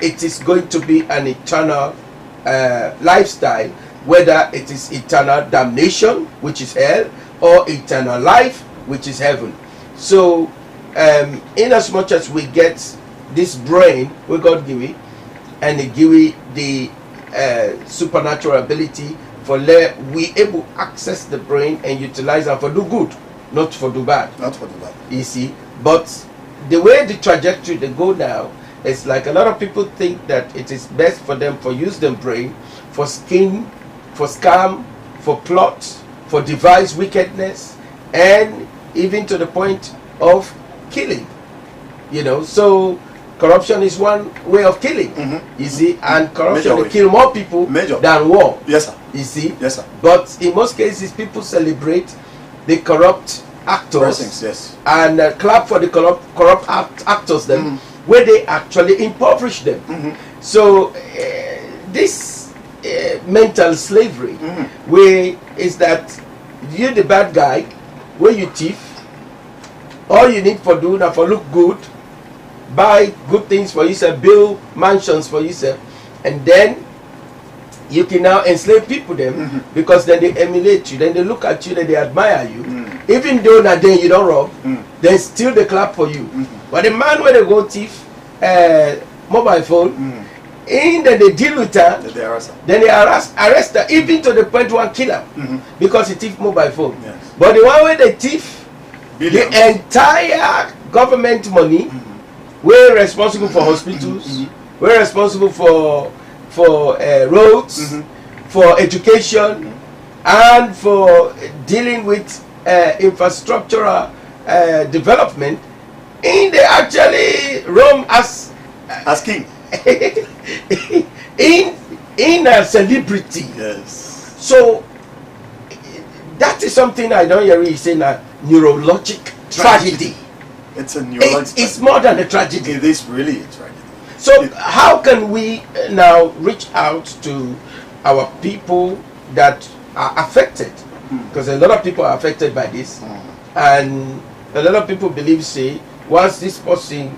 it is going to be an eternal lifestyle, whether it is eternal damnation, which is hell, or eternal life, which is heaven. So, in as much as we get this brain, we God give it, and He give it the supernatural ability for we able access the brain and utilize it for do good, not for do bad. Not for do bad. You see, but the way the trajectory they go now, it's like a lot of people think that it is best for them for use the brain for scheme, for scam, for plot, for device wickedness, and even to the point of killing. You know, so corruption is one way of killing. You see, and corruption will kill more people than war. Yes, sir. You see. Yes, sir. But in most cases, people celebrate the corrupt actors. Blessings, yes. And clap for the corrupt actors then, where they actually impoverish them. So this mental slavery, where is that you the bad guy, where you thief, all you need for do now for look good, buy good things for yourself, build mansions for yourself, and then you can now enslave people then, because then they emulate you, then they look at you, then they admire you. Even though that day you don't rob, then still they clap for you. But the man where they go thief mobile phone, then they deal with her, then they arrest her, even to the point one kill her, because he thief mobile phone. Yes. But the one where they thief Billions. the entire government money, we're responsible for hospitals, we're responsible for roads, for education, and for dealing with infrastructural development, and they actually roam as king. in a celebrity. Yes. So that is something I don't hear you saying a neurologic tragedy. It's a neurological. It's more than a tragedy. It is really a tragedy. So how can we now reach out to our people that are affected? Because a lot of people are affected by this, and a lot of people believe, say, once this person,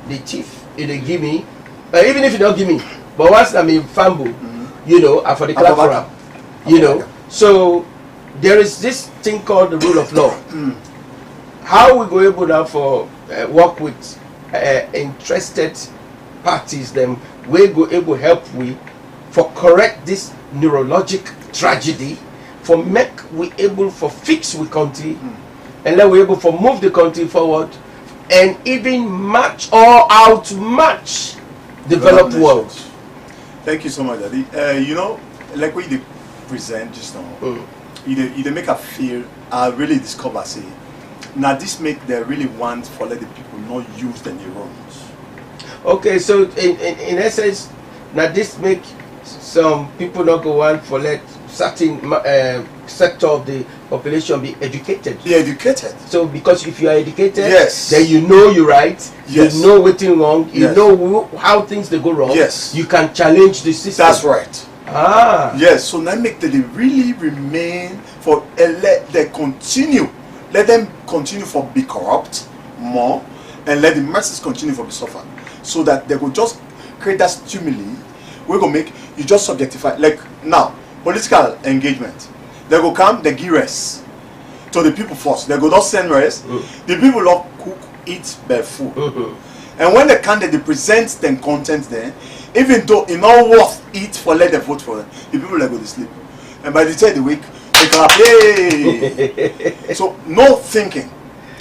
the thief, they give me, even if you don't give me, but once I'm in fumble, you know, for the clap for him, you know. So there is this thing called the rule of law. How we go able now for work with interested parties, then we go able help we for correct this neurologic tragedy, for make we able for fix we country, and then we able for move the country forward, and even match or outmatch developed world. Thank you so much, Daddy. You know, like we present just now, you make a feel. I really discover say. Now this make they really want for let the people not use the neurons. Okay, so in essence, now this make some people not go on for let certain sector of the population be educated. Be educated. So because if you are educated, yes, then you know you're right. Yes. You know what's wrong. You Yes. know how things they go wrong. Yes. You can challenge the system. That's right. Ah. Yes. So now make that they really remain for let them continue. Let them continue for be corrupt more, and let the masses continue for be suffer. So that they will just create that stimuli. We're gonna make you just subjectify. Like now, political engagement. They go come, they give rest to the people first. They go not send rest. The people love cook, eat, bear food. And when the candidate they present them content there, even though it not worth it for let them vote for them, the people like go to sleep. And by the time they wake, they clap. Hey! So no thinking.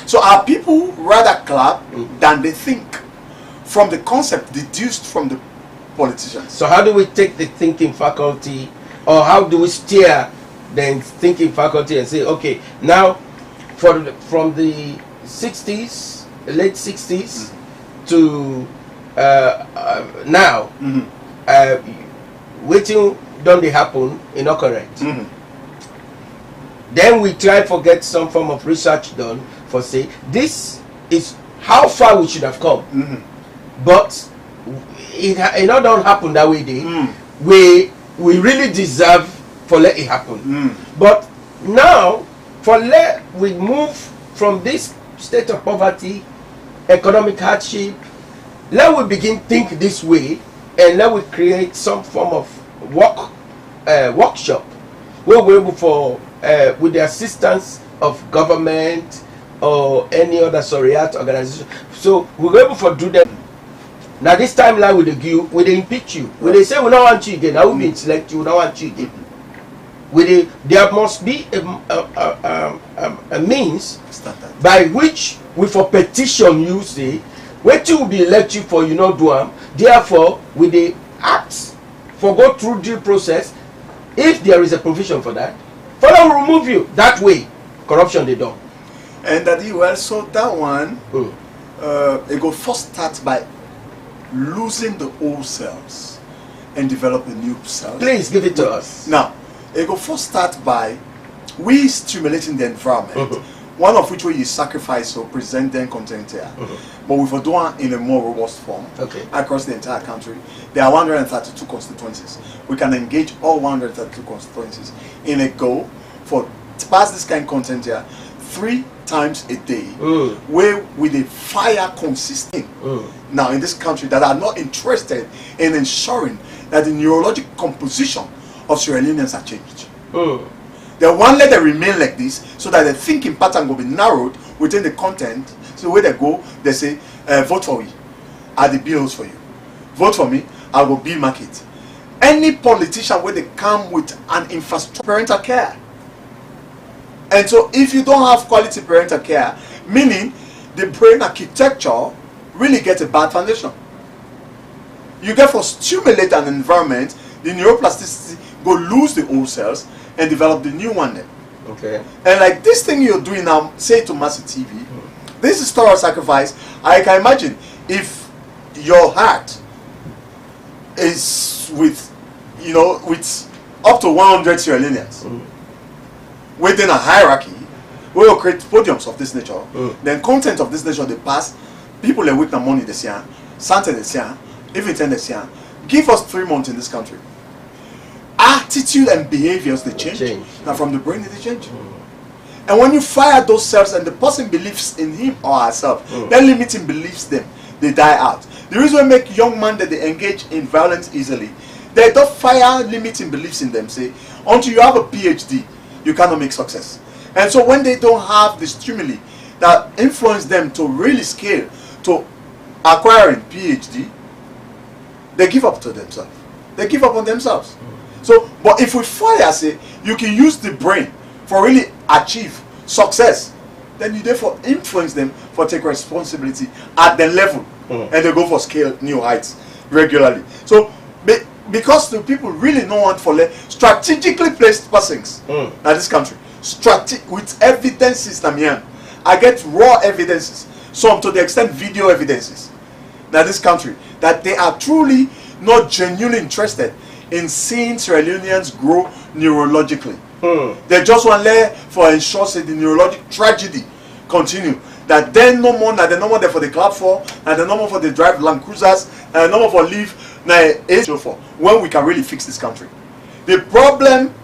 So our people rather clap than they think from the concept deduced from the politicians. So how do we take the thinking faculty, or how do we steer the thinking faculty and say, okay, now from the 60s, late 60s to now, waiting don't they happen is not correct. Then we try to get some form of research done for say this is how far we should have come, but it not don't happen that way. We really deserve for let it happen. But now for let we move from this state of poverty, economic hardship, let we begin think this way, and let we create some form of workshop where we're able for with the assistance of government or any other Soriat organization. So we're able to do them. Now this timeline with the give, we they impeach you. When they say we don't want you again, now we been select you, we don't want you again. There must be a means by which we for petition you say, what you will be elect you for you not do them. Therefore, with the acts for go through due process, if there is a provision for that, Father will remove you. That way, corruption they don't. And that you also that one it go first start by losing the old cells and develop the new cells. Please give it to us. Now, it go first start by we stimulating the environment. One of which way you sacrifice or present then content here. But we for doing in a more robust form across the entire country. There are 132 constituencies. We can engage all 132 constituencies in a goal for to pass this kind of content here 3 times a day, where with a fire consistent now in this country that are not interested in ensuring that the neurologic composition of Sierra Leoneans are changed. They want let them remain like this so that the thinking pattern will be narrowed within the content. So where they go, they say, vote for me, are the bills for you. Vote for me, I will build market. Any politician where they come with an infrastructure, parental care. And so if you don't have quality parental care, meaning the brain architecture really gets a bad foundation. You therefore stimulate an environment, the neuroplasticity go lose the old cells and develop the new one then. Okay. And like this thing you're doing now, say to Mercy TV, this is thorough sacrifice. I can imagine if your heart is with, you know, with up to 100 Sierra Leoneans, within a hierarchy, we will create podiums of this nature. Then content of this nature they pass, people are with the money this year, Santa this year, even 10 this year. Give us 3 months in this country. Attitude and behaviors they change. Now from the brain they change. And when you fire those cells and the person believes in him or herself, then limiting beliefs them, they die out. The reason why make young men that they engage in violence easily, they don't fire limiting beliefs in them. Say, until you have a PhD, you cannot make success. And so when they don't have the stimuli that influence them to really scale to acquiring PhD, they give up to themselves. They give up on themselves. So, but if we fire, say, you can use the brain for really achieve success, then you therefore influence them for take responsibility at the level, and they go for scale new heights regularly. So, because the people really don't want for strategically placed persons in this country, with evidences, I get raw evidences, some to the extent video evidences, in this country, that they are truly not genuinely interested in seeing Sierra Leoneans grow neurologically. They just want for ensure that the neurologic tragedy continue. That then no more, that they no more there for the club for, and they no more for the drive Land Cruisers, and no more for leave for when we can really fix this country. The problem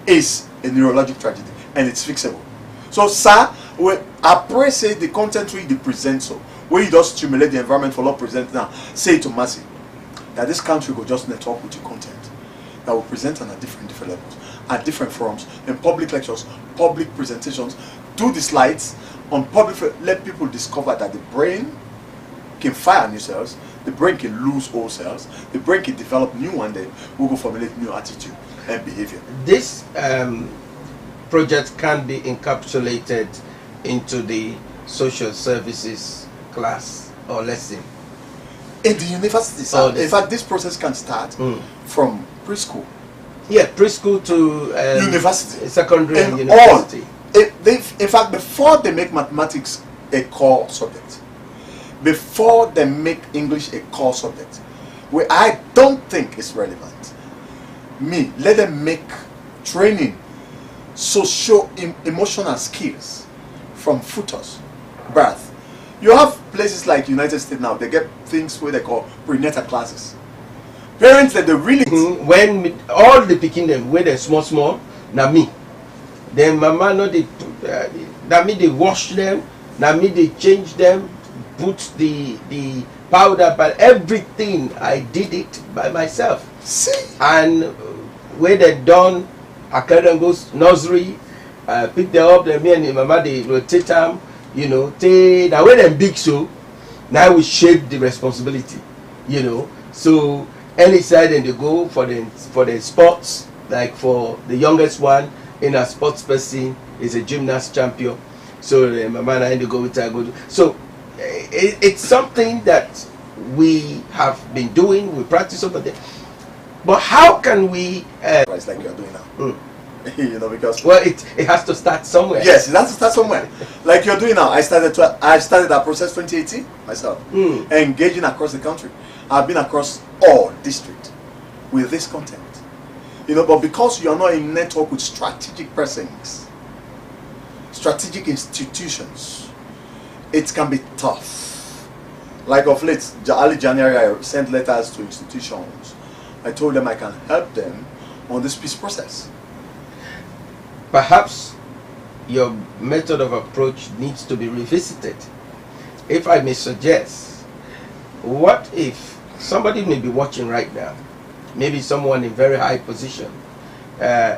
is a neurologic tragedy, and it's fixable. So, sir, I pray say the content we present so, where you just stimulate the environment for law present now, say to Mercy that this country will just network with your content that will present on a different levels, at different forums, in public lectures, public presentations, do the slides on public, let people discover that the brain can fire new cells, the brain can lose old cells, the brain can develop new one, then we'll go formulate new attitude and behavior. This project can be encapsulated into the social services class or lesson. In the university, sir. In fact, this process can start from preschool. Yeah, preschool to university, secondary and university. In fact, before they make mathematics a core subject, before they make English a core subject, where I don't think it's relevant, let them make training socio-emotional skills from fetus, birth. You have places like United States now, they get things where they call prenatal classes. Parents that they really when all the picking them when they're small, now me. Then mama know they that me they wash them, now me they change them, put the powder, but everything I did it by myself. See? And when they done, I carry them go nursery, pick them up, then me and my mama they rotate them, you know. Now when them big so, now we shape the responsibility, you know. So any side and they go for the sports, like for the youngest one in a sports person is a gymnast champion. So my man and they go with her go. So it's something that we have been doing, we practice over there. But how can we It's like you are doing now. You know, because well, it has to start somewhere. yes, it has to start somewhere. Like you're doing now. I started that process 2018 myself, engaging across the country. I've been across all districts with this content. You know, but because you are not in network with strategic persons, strategic institutions, it can be tough. Like of late, early January, I sent letters to institutions. I told them I can help them on this peace process. Perhaps your method of approach needs to be revisited. If I may suggest, what if somebody may be watching right now, maybe someone in very high position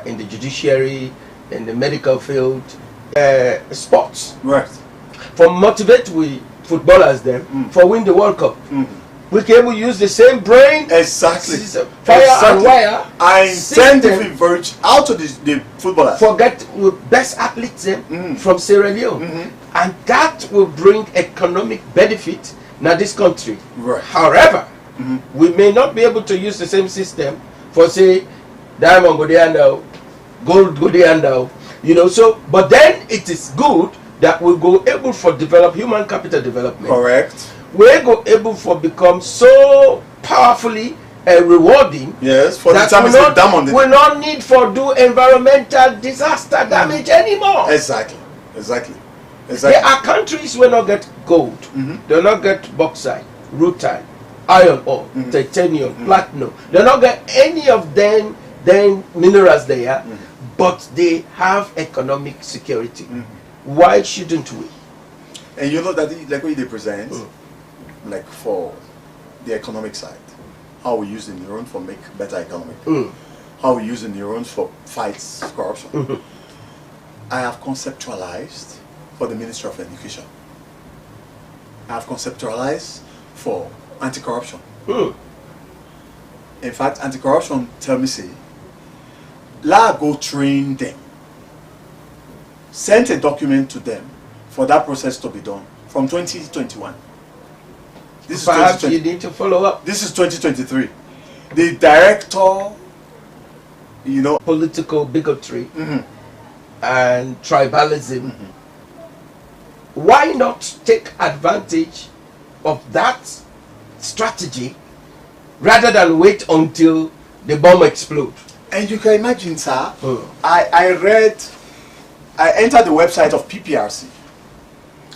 in the judiciary, in the medical field, sports, Right. for motivate we footballers them for win the World Cup. We can able use the same brain, Exactly. fire Exactly. and wire. I intend to system. converge out to the footballers. Forget with best athletes from Sierra Leone, and that will bring economic benefit now this country. Right. However, we may not be able to use the same system for say diamond go there now, gold go there now, you know. So, but then it is good that we go able for develop human capital development. Correct. We go able for become so powerfully rewarding. Yes. For the that time we it's the not, diamond. we not need for do environmental disaster damage anymore. Exactly. Exactly. There Exactly. are countries where not get gold, they not get bauxite, rutile, iron ore, titanium, platinum. They not get any of them minerals there, but they have economic security. Why shouldn't we? And you know that like what they present, like for the economic side, how we use the neuron for make better economy, how we use the neurons for fights corruption. I have conceptualized for the Ministry of Education. I have conceptualized for anti-corruption. In fact, anti-corruption tell me say, la go train them. Sent a document to them for that process to be done from 2021. This Perhaps is you need to follow up. This is 2023. The director, you know, Political bigotry and tribalism. Why not take advantage of that strategy rather than wait until the bomb explodes? and you can imagine, sir, I entered the website of PPRC.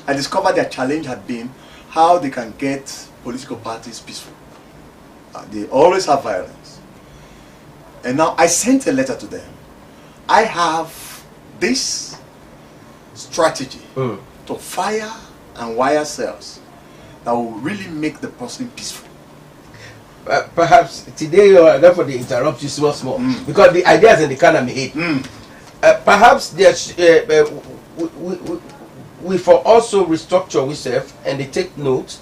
I discovered their challenge had been how they can get political parties peaceful. They always have violence. And now I sent a letter to them. I have this strategy to fire and wire cells that will really make the person peaceful. Perhaps today you are therefore they interrupt you small because the ideas in the economy hate. Perhaps there's we for also restructure ourselves and they take notes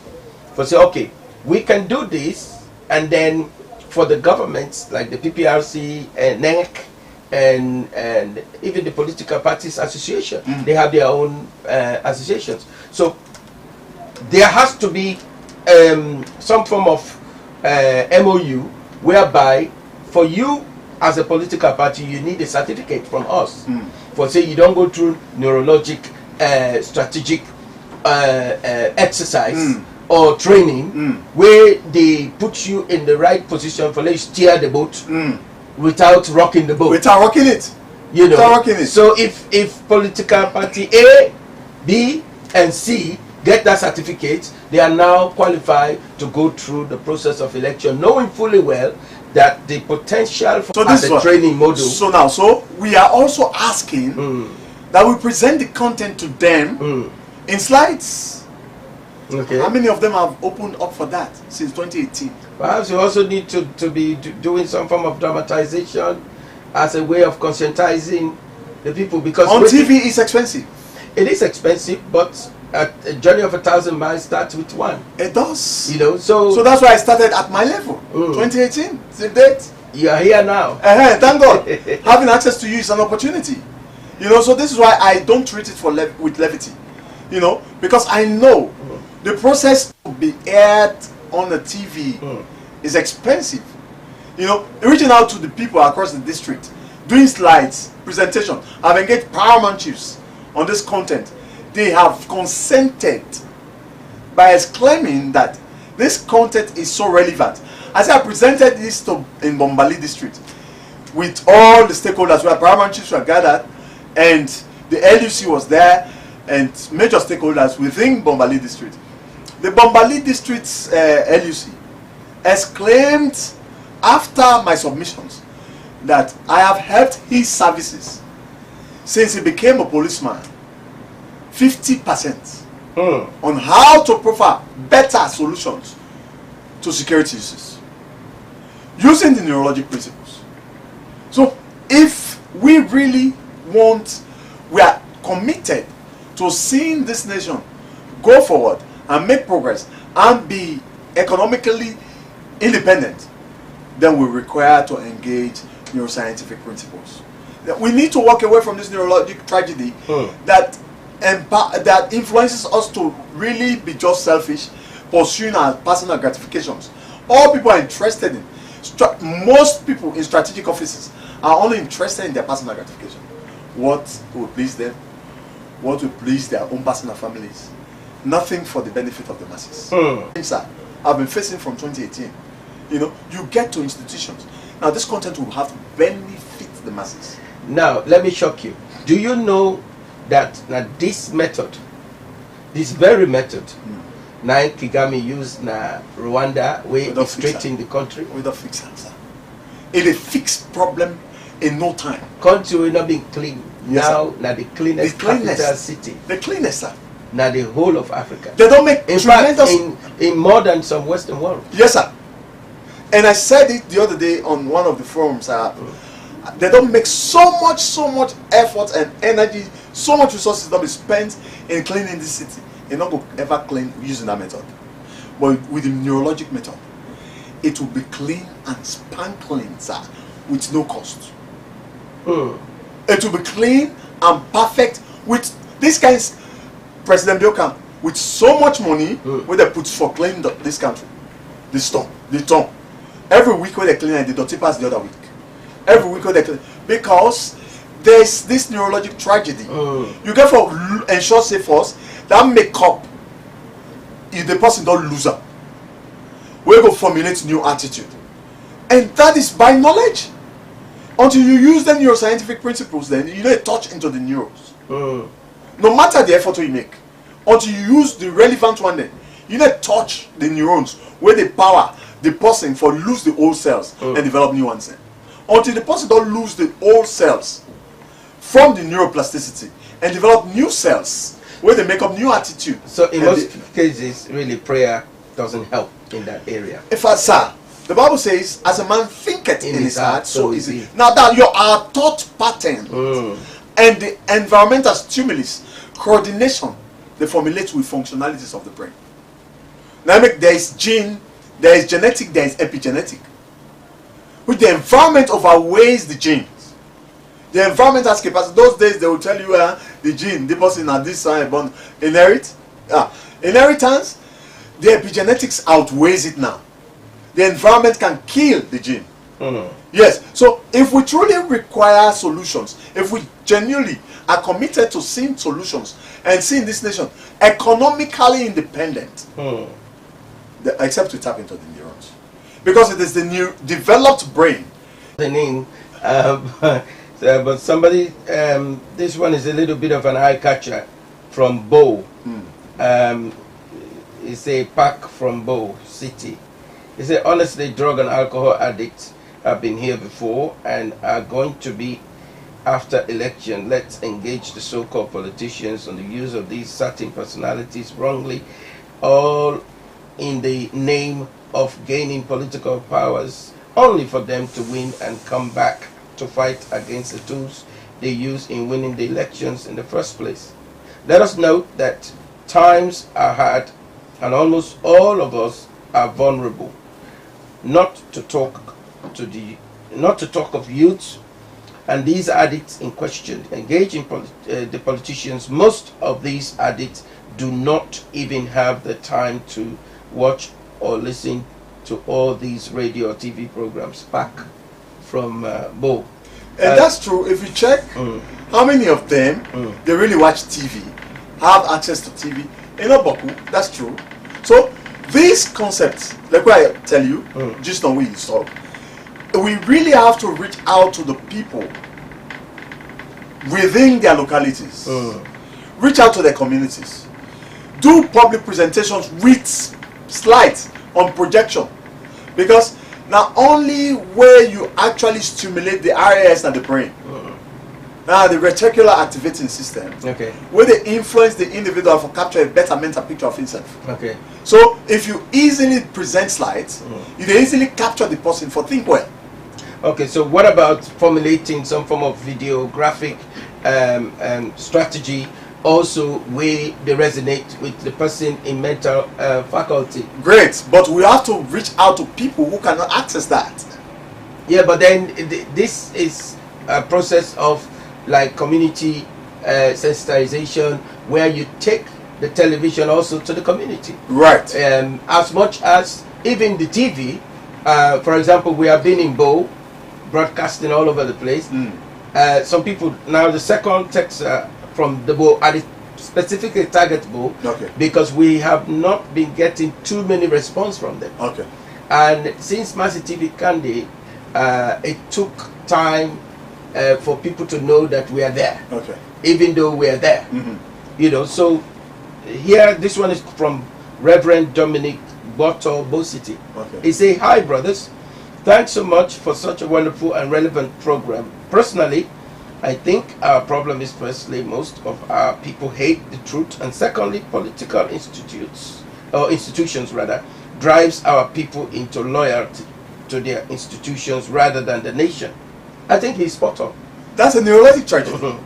for say okay we can do this, and then for the governments like the PPRC and NEC and even the political parties association, they have their own associations. So there has to be some form of MOU whereby for you as a political party you need a certificate from us for say you don't go through neurologic strategic exercise or training where they put you in the right position for let you steer the boat without rocking the boat. Without rocking it. You know. Without rocking it. So if political party A, B, and C get that certificate, they are now qualified to go through the process of election, knowing fully well that the potential for the training model. So we are also asking that we present the content to them in slides. Okay. How many of them have opened up for that since 2018? Perhaps you also need to be doing some form of dramatization as a way of conscientizing the people, because On TV is expensive. it is expensive, but a journey of 1,000 miles starts with one. It does. You know, so that's why I started at my level. 2018, it's the date. you are here now. Thank God. Having access to you is an opportunity. You know, so this is why I don't treat it with levity. You know, because I know the process to be aired on the TV is expensive. You know, reaching out to the people across the district, doing slides, presentation. I've engaged paramount chiefs on this content. They have consented by exclaiming that this content is so relevant. As I presented this in Bombali district with all the stakeholders, where paramount chiefs were gathered, and the LUC was there, and major stakeholders within Bombali district. The Bombali district's LUC exclaimed after my submissions that I have helped his services since he became a policeman 50% on how to provide better solutions to security issues using the neurologic principles. So if we really we are committed to seeing this nation go forward and make progress and be economically independent, then we require to engage neuroscientific principles. We need to walk away from this neurologic tragedy that influences us to really be just selfish, pursuing our personal gratifications. All people are interested in, most people in strategic offices are only interested in their personal gratification. What will please them? What will please their own personal families? Nothing for the benefit of the masses. Sir, I've been facing from 2018. You know, you get to institutions. Now this content will have to benefit the masses. Now, let me shock you. Do you know that this method, this very method, Nine Kigami used na Rwanda, where it's straight in the country? With a fixed answer. It will fix problem in no time. Country will not be clean. Yes, now, na the cleanest capital city. The cleanest, sir. Now the whole of Africa. They don't make in fact, in more than some Western world. Yes, sir. And I said it the other day on one of the forums. They don't make so much effort and energy, so much resources that be spent in cleaning this city. They're not going to ever clean using that method. But with the neurologic method, it will be clean and sparkling, sir, with no cost. It will be clean and perfect with this guy's President Bioka with so much money where they put for cleaning this country, this town, the town. Every week when they clean it, they don't tip us the other week. Every week when they clean, because there's this neurologic tragedy. You get for ensure safe force that make up if the person don't lose up. We go formulate new attitude, and that is by knowledge. Until you use the neuroscientific principles, then you don't touch into the neurons. No matter the effort you make, until you use the relevant one, then you don't touch the neurons where they power the person for lose the old cells and develop new ones. Until the person don't lose the old cells from the neuroplasticity and develop new cells where they make up new attitude. So in most cases, really prayer doesn't help in that area. In fact, sir, the Bible says, as a man thinketh in his heart, so is he. Now that our thought pattern and the environmental stimulus, coordination, they formulate with functionalities of the brain. Now there is gene, there is genetic, there is epigenetic. Which the environment overweighs the genes. The environment has capacity. Those days they will tell you the gene, the person at this time born inherit. Inheritance, the epigenetics outweighs it now. The environment can kill the gene. Yes. So if we truly require solutions, if we genuinely are committed to seeing solutions and seeing this nation economically independent, except we tap into the neurons, because it is the new developed brain. The name, but somebody, this one is a little bit of an eye catcher from Bow. It's a pack from Bow City. He said, honestly, drug and alcohol addicts have been here before and are going to be after election. Let's engage the so-called politicians on the use of these certain personalities wrongly all in the name of gaining political powers, only for them to win and come back to fight against the tools they use in winning the elections in the first place. Let us note that times are hard and almost all of us are vulnerable. Not to talk of youths and these addicts in question. Engage in the politicians. Most of these addicts do not even have the time to watch or listen to all these radio or TV programs. Back from Bo. And that's true. If you check how many of them they really watch TV, have access to TV, Boku, that's true. So these concepts, like what I tell you, just on we install, we really have to reach out to the people within their localities, reach out to their communities, do public presentations with slides on projection, because not only where you actually stimulate the RAS and the brain, now the reticular activating system, where they influence the individual for capture a better mental picture of himself. So if you easily present slides, you can easily capture the person for think well. Okay, so what about formulating some form of videographic strategy also where they resonate with the person in mental faculty? Great, but we have to reach out to people who cannot access that. Yeah, but then this is a process of like community sensitization where you take the television also to the community. Right. As much as even the TV, for example, we have been in Bo, broadcasting all over the place. Some people, now the second text from the Bo, and it specifically target Bo, because we have not been getting too many response from them. And since Mercy TV Candy, it took time for people to know that we are there, even though we are there. You know, so here, this one is from Reverend Dominic Boto, Bo City. He say, "Hi brothers, thanks so much for such a wonderful and relevant program. Personally, I think our problem is firstly, most of our people hate the truth, and secondly, political institutions rather, drives our people into loyalty to their institutions rather than the nation." I think he's spot on. That's a neurologic tragedy.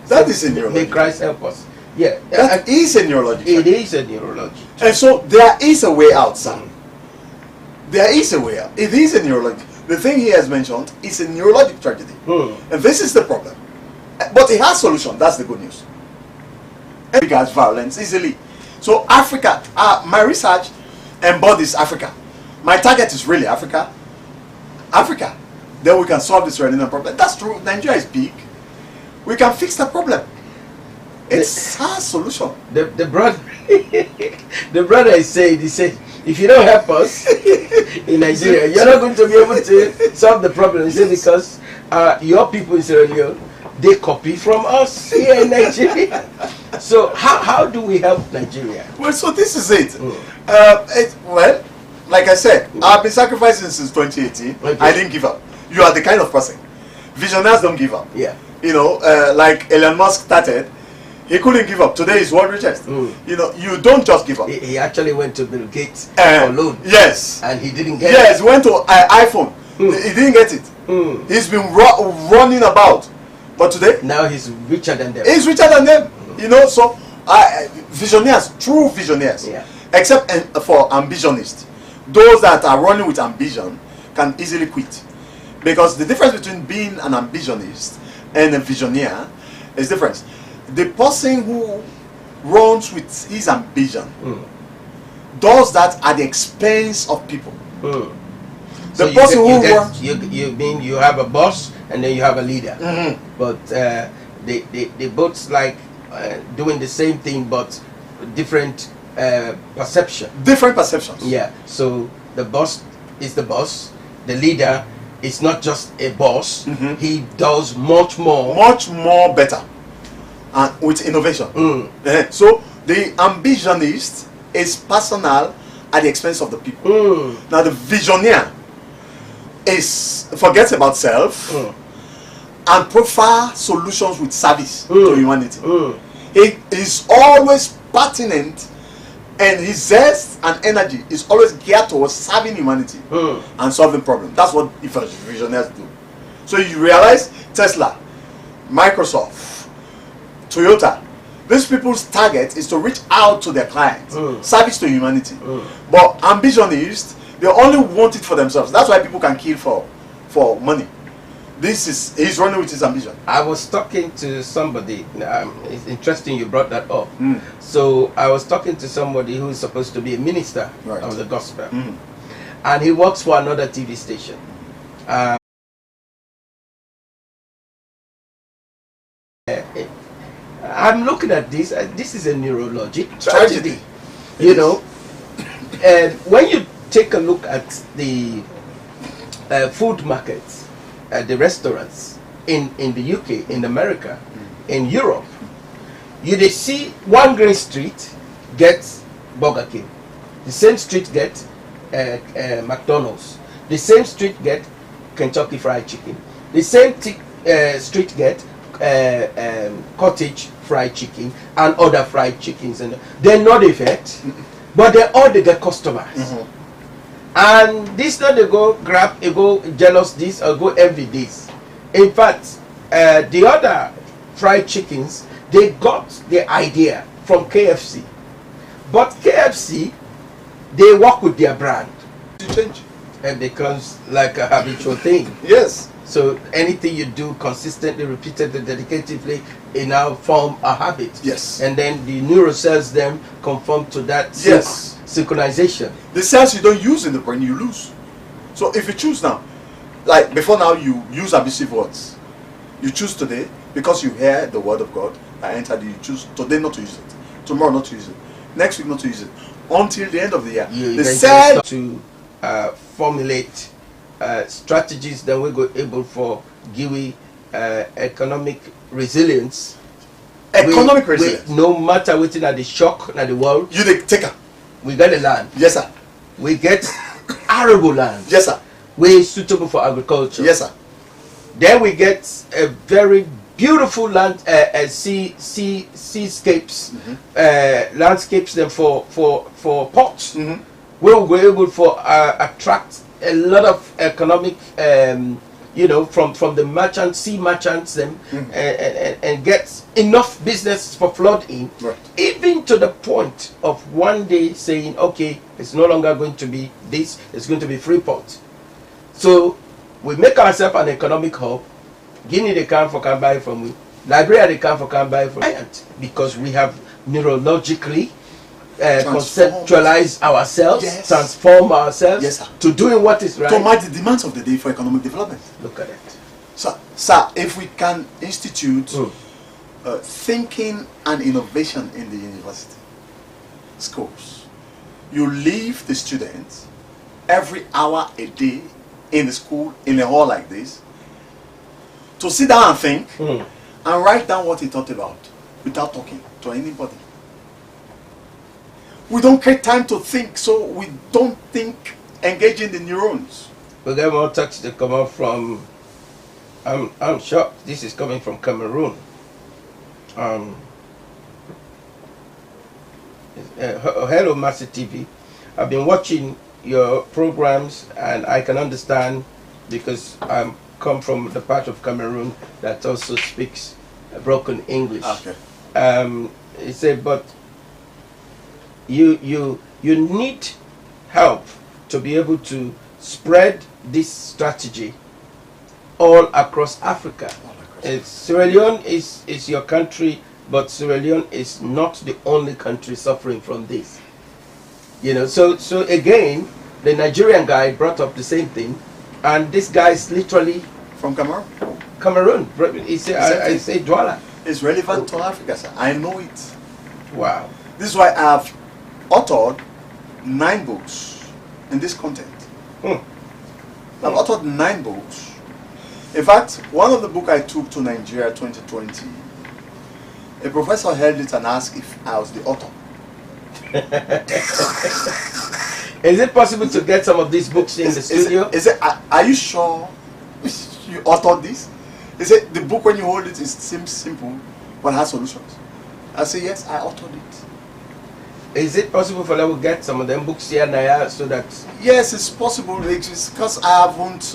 That is a neurologic. May Christ help us. Yeah, that is a neurologic tragedy. It is a neurologic. And so there is a way out, son. There is a way out. It is a neurologic. The thing he has mentioned is a neurologic tragedy. And this is the problem. But it has solution. That's the good news. It regards violence easily. So Africa, my research embodies Africa. My target is really Africa. Africa. Then we can solve this Iranian problem. That's true. Nigeria is big. We can fix the problem. It's a solution. The brother, the brother is saying, he said, if you don't help us in Nigeria, you're not going to be able to solve the problem. He said, because your people in Sierra Leone, they copy from us here in Nigeria. So how do we help Nigeria? Well, so this is it. Well, like I said, I've been sacrificing since 2018. I didn't give up. You are the kind of person. Visionaries don't give up. Yeah. You know, like Elon Musk started, he couldn't give up. Today is world richest. You know, you don't just give up. He actually went to Bill Gates for loan. Yes. And he didn't get it. Yes, he went to iPhone. He didn't get it. He's been running about. But today, now he's richer than them. He's richer than them. You know, so visionaries, true visionaries, except for ambitionists, those that are running with ambition can easily quit. Because the difference between being an ambitionist and a visionaire is different. The person who runs with his ambition does that at the expense of people. The person who runs... You mean you have a boss and then you have a leader. But they both like doing the same thing but different perception. Different perceptions. Yeah. So the boss is the boss. The leader is not just a boss. He does much more. Much more better. And with innovation. So the ambitionist is personal at the expense of the people. Now the visionaire forgets about self and prefer solutions with service to humanity. It is always pertinent And his zest and energy is always geared towards serving humanity and solving problems. That's what visionaries do. So you realize Tesla, Microsoft, Toyota, these people's target is to reach out to their clients, service to humanity. But ambitionists, they only want it for themselves. That's why people can kill for money. He's running with his ambition. I was talking to somebody. It's interesting you brought that up. So I was talking to somebody who is supposed to be a minister of the gospel, and he works for another TV station. I'm looking at this. This is a neurologic tragedy. You know, and when you take a look at the food markets, the restaurants in the UK, in America, in Europe, you see one green street gets Burger King, the same street get McDonald's, the same street get Kentucky Fried Chicken, the same street get Cottage Fried Chicken and other fried chickens, and they're not effect, but they all they get customers. And this not they go grab, they go jealous this or go envy this. In fact, the other fried chickens, they got the idea from KFC, but KFC, they work with their brand. To change, and it becomes like a habitual thing. Yes. So anything you do consistently, repeatedly, dedicatively, it now form a habit. Yes. And then the neural cells then conform to that synchronization. The cells you don't use in the brain, you lose. So if you choose now, like before now you use abusive words. You choose today, because you hear the word of God that entered you, choose today not to use it. Tomorrow not to use it. Next week not to use it. Until the end of the year. The cell to formulate strategies that we go able for GUI economic resilience. Economic resilience. No matter within at the shock at the world. You the taker. We get the land. Yes, sir. We get arable land. Yes, sir. We suitable for agriculture. Yes, sir. Then we get a very beautiful land, seascapes, landscapes. Then for ports, we will be able for attract a lot of economic, from the merchants, sea merchants, them, and get enough business for flooding, even to the point of one day saying, okay, it's no longer going to be this, it's going to be free port. So we make ourselves an economic hub. Guinea they can buy from we, Liberia they can buy from, because we have neurologically conceptualize ourselves, transform ourselves to doing what is right. To match the demands of the day for economic development. Look at it. So, sir, if we can institute thinking and innovation in the university schools, you leave the students every hour a day in the school, in a hall like this, to sit down and think and write down what he thought about without talking to anybody. We don't get time to think, so we don't think engaging the neurons. We get more text to come out from, I'm shocked, this is coming from Cameroon. Hello Mercy TV. I've been watching your programs and I can understand, because I come from the part of Cameroon that also speaks broken English. Okay. He said, but you need help to be able to spread this strategy all across Africa. Sierra Leone is your country, but Sierra Leone is not the only country suffering from this. So again, the Nigerian guy brought up the same thing, and this guy is literally from Cameroon. Cameroon. He said, I say Douala. It's relevant to Africa, sir. I know it. Wow. This is why I have authored 9 books in this content. I've authored 9 books. In fact, one of the books I took to Nigeria 2020, a professor held it and asked if I was the author. Is it possible to get some of these books in the studio? Are you sure you authored this? He said, the book when you hold it, it seems simple, but has solutions. I say, yes, I authored it. Is it possible for them to get some of them books here now so that... Yes, it's possible. It's because I haven't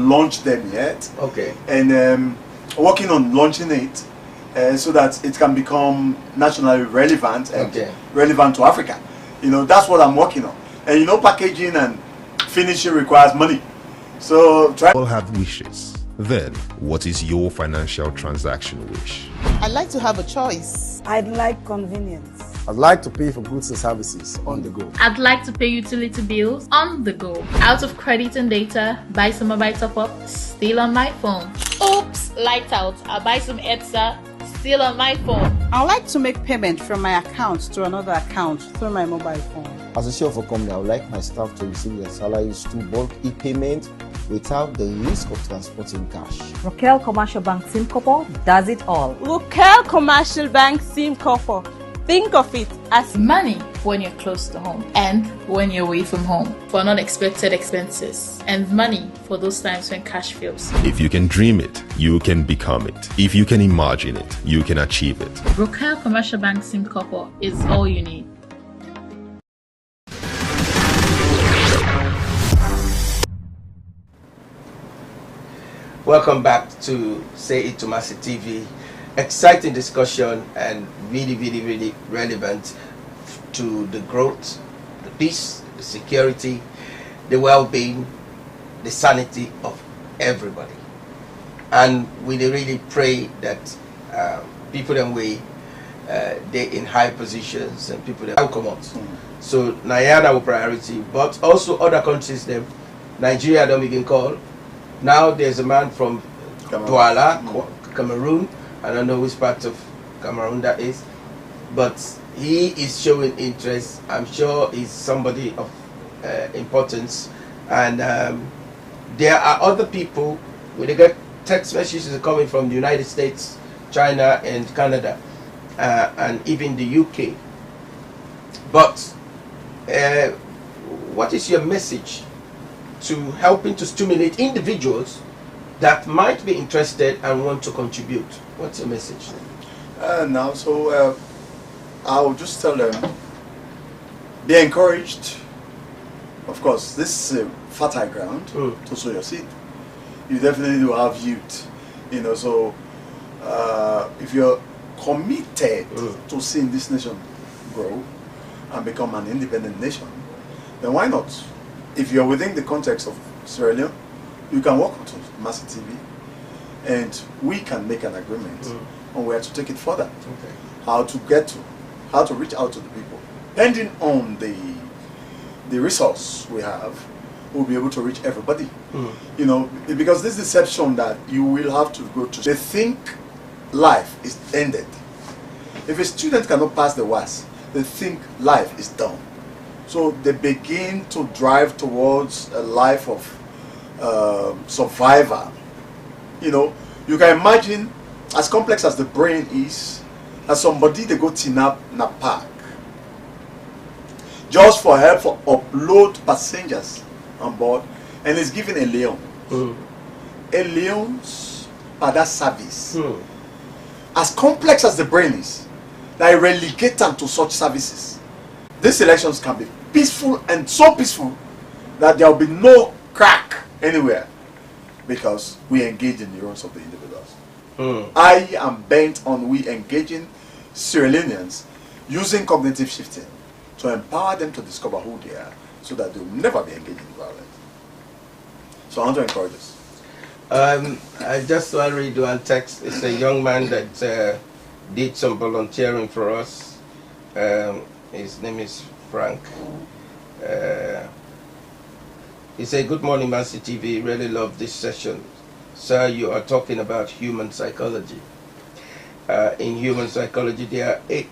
launched them yet. Okay. And working on launching it so that it can become nationally relevant and relevant to Africa. You know, that's what I'm working on. And you know, packaging and finishing requires money. So try. All have wishes. Then, what is your financial transaction wish? I'd like to have a choice. I'd like convenience. I'd like to pay for goods and services on the go. I'd like to pay utility bills on the go. Out of credit and data, buy some mobile top up, still on my phone. Oops, light out, I'll buy some ETSA, still on my phone. I'd like to make payment from my account to another account through my mobile phone. As a CEO of a company, I would like my staff to receive their salaries through bulk e-payment without the risk of transporting cash. Rokel Commercial Bank SimCorp does it all. Rokel Commercial Bank SimCorp. Think of it as Money when you're close to home and when you're away from home for unexpected expenses, and money for those times when cash fails. If you can dream it, you can become it. If you can imagine it, you can achieve it. Rokel Commercial Bank SimCorp is all you need. Welcome back to Say It to Mercy TV. Exciting discussion and really relevant to the growth, the peace, the security, the well-being, the sanity of everybody. And we really pray that people that they're in high positions and people that come out. So Nigeria our priority, but also other countries them. Nigeria don't begin call. Now there's a man from Douala, Cameroon. I don't know which part of Cameroon that is, but he is showing interest. I'm sure he's somebody of importance. And there are other people, when they get text messages coming from the United States, China and Canada, and even the UK. But what is your message to helping to stimulate individuals that might be interested and want to contribute? What's your message? I'll just tell them, be encouraged. Of course, this is a fertile ground to sow your seed. You definitely do have youth, you know. So if you're committed to seeing this nation grow and become an independent nation, then why not? If you're within the context of Sierra Leone, you can walk to Mercy TV and we can make an agreement on where to take it further. How to reach out to the people. Depending on the resource we have, we'll be able to reach everybody. You know, because this deception that you will have to go to, they think life is ended. If a student cannot pass the WAS, they think life is done. So they begin to drive towards a life of survivor. You know, you can imagine, as complex as the brain is, as somebody they go kidnap in a park just for help for upload passengers on board, and is given a leon. A leon's that service. As complex as the brain is, they relegate them to such services. These elections can be peaceful, and so peaceful that there will be no crack anywhere, because we engage in the roles of the individuals. I am bent on we engaging Sierra Leoneans using cognitive shifting to empower them to discover who they are, so that they will never be engaged in violence. So I want to encourage us. I just want to read one text. It's a young man that did some volunteering for us. His name is Frank. He said, "Good morning, Mercy TV. Really love this session. Sir, you are talking about human psychology. In human psychology, there are 8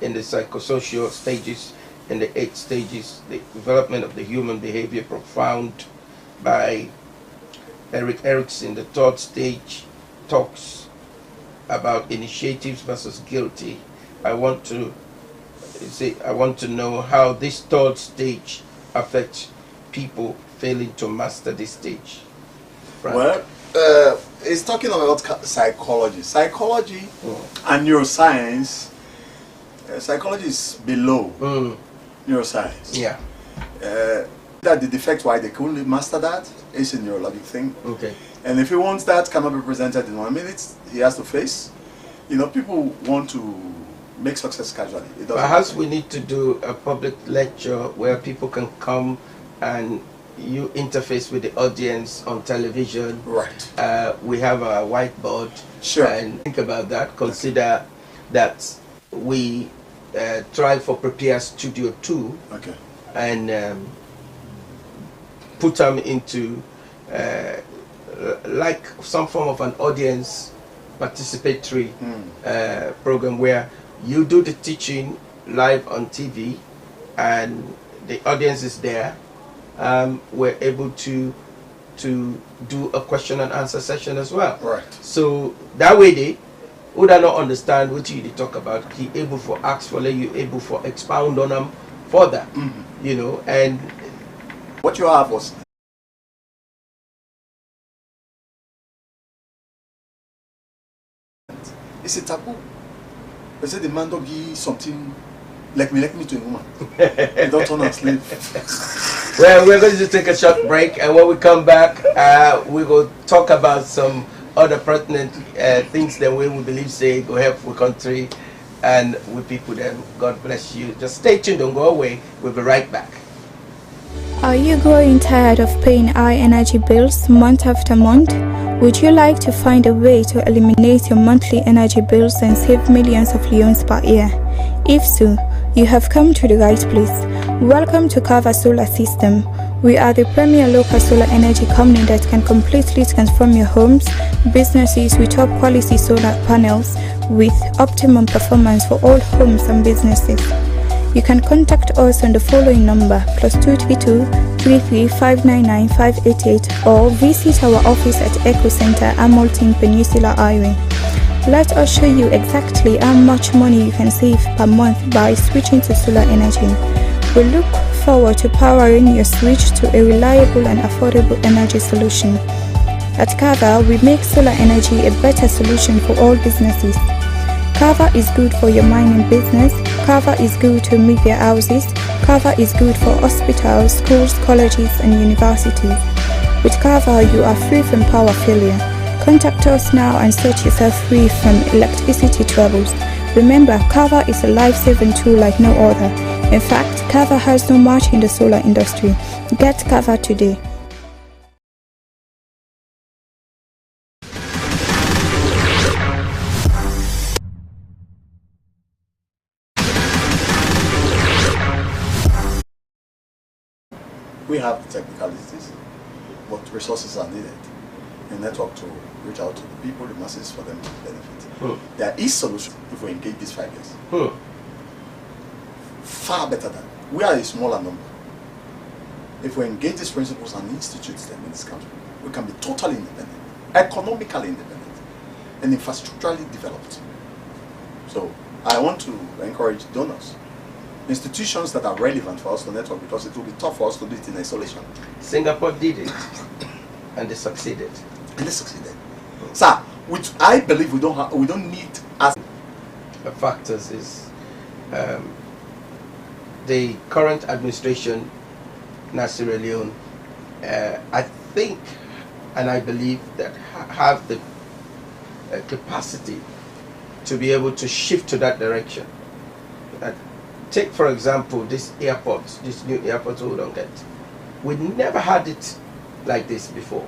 in the psychosocial stages. In the 8 stages, the development of the human behavior profound by Eric Erickson. The 3rd stage talks about initiatives versus guilty. I want to know how this 3rd stage affects people failing to master this stage." Frank. Well, it's talking about psychology. Psychology and neuroscience Psychology is below neuroscience. Yeah. That the defect why they couldn't master that is a neurologic thing. Okay. And if he wants that cannot be presented in 1 minute, he has to face. You know, people want to make success casually. It doesn't Perhaps happen. we need to do a public lecture where people can come and you interface with the audience on television. Right. We have a whiteboard. Sure. And think about that. Consider that we try for Prepare Studio 2. Okay. And put them into like some form of an audience participatory program where you do the teaching live on TV and the audience is there. We're able to do a question and answer session as well. Right. So that way they would not understand what you talk about. He able for ask for you able for expound on them further. You know, and what you have was it's a taboo. They say the man don't give something like me to a woman. They don't turn on slave. Well, we're going to take a short break, and when we come back, we will talk about some other pertinent things that we believe say go help with country and with people. Then God bless you. Just stay tuned, don't go away. We'll be right back. Are you growing tired of paying high energy bills month after month? Would you like to find a way to eliminate your monthly energy bills and save millions of leones per year? If so, you have come to the right place. Welcome to Kava Solar System. We are the premier local solar energy company that can completely transform your homes, businesses with top quality solar panels with optimum performance for all homes and businesses. You can contact us on the following number +232 33599 588 or visit our office at Eco Center, Hamilton Peninsula Highway. Let us show you exactly how much money you can save per month by switching to solar energy. We look forward to powering your switch to a reliable and affordable energy solution. At Kava, we make solar energy a better solution for all businesses. Kava is good for your mining business. Kava is good to media houses. Kava is good for hospitals, schools, colleges, and universities. With Kava, you are free from power failure. Contact us now and set yourself free from electricity troubles. Remember, Kava is a life-saving tool like no other. In fact, Kava has no match in the solar industry. Get Kava today. We have the technicalities, but resources are needed. A network to reach out to the people, the masses, for them to benefit. There is solution if we engage these 5 years. Far better than we are a smaller number. If we engage these principles and institute them in this country, we can be totally independent, economically independent, and infrastructurally developed. So I want to encourage donors, institutions that are relevant for us to network, because it will be tough for us to do it in isolation. Singapore did it, and they succeeded. Sir, which I believe we don't need as the factors is the current administration, Sierra Leone, I think and I believe that have the capacity to be able to shift to that direction. Take for example this airport, this new airport we don't get. We never had it like this before.